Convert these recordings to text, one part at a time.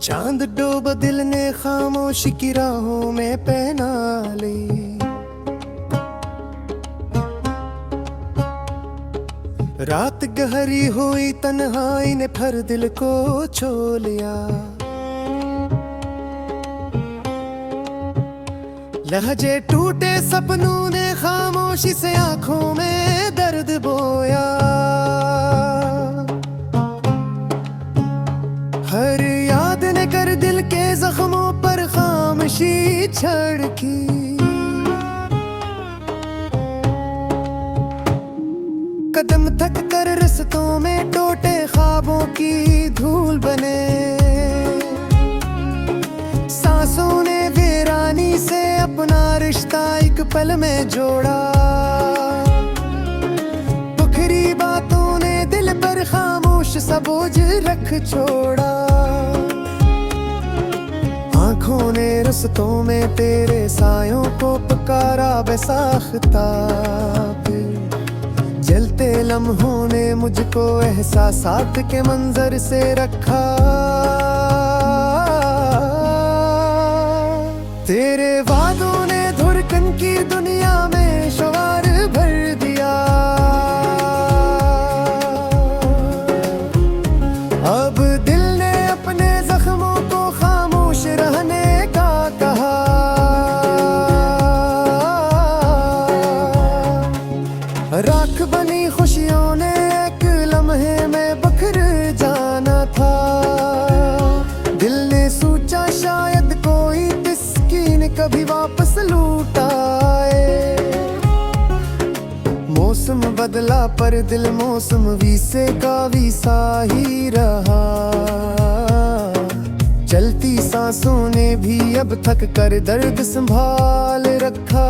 चांद डूब दिल ने खामोशी की राहों में पहना ली। रात गहरी हुई तन्हाई ने फिर दिल को छो लिया। लहजे टूटे सपनों ने खामोशी से आंखों में दर्द बोया। हर याद ने कर दिल के जख्मों पर खामोशी छिड़की। कदम थक कर रस्तों में टूटे ख्वाबों की धूल बने। सांसों ने वीरानी से अपना रिश्ता एक पल में जोड़ा। बुखरी बातों ने दिल पर खामोश सा बोझ रख छोड़ा। आंखों ने रस्तों में तेरे सायों को पुकारा बेसाख्ता। जलते लम्हों ने मुझको एहसासात के मंजर से रखा। तेरे वादों ने धुरकन की दुनिया में शवार भर दिया। अब दिल ने अपने जख्मों को खामोश रहने का कहा। राख बनी खुशियों ने एक लम्हे में बखर जाना था। दिल ने सोचा शायद कोई तिस्कीन कभी वापस लौट आए। मौसम बदला पर दिल मौसम वीसे का वीसा ही रहा। चलती सांसों ने भी अब थक कर दर्द संभाल रखा।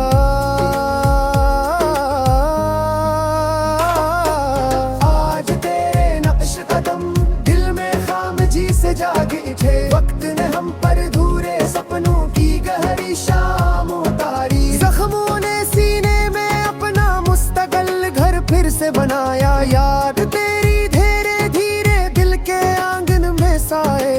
जागे थे वक्त ने हम पर धूरे सपनों की गहरी शाम उतारी। जख्मों ने सीने में अपना मुस्तकिल घर फिर से बनाया। याद तेरी धीरे धीरे दिल के आंगन में साए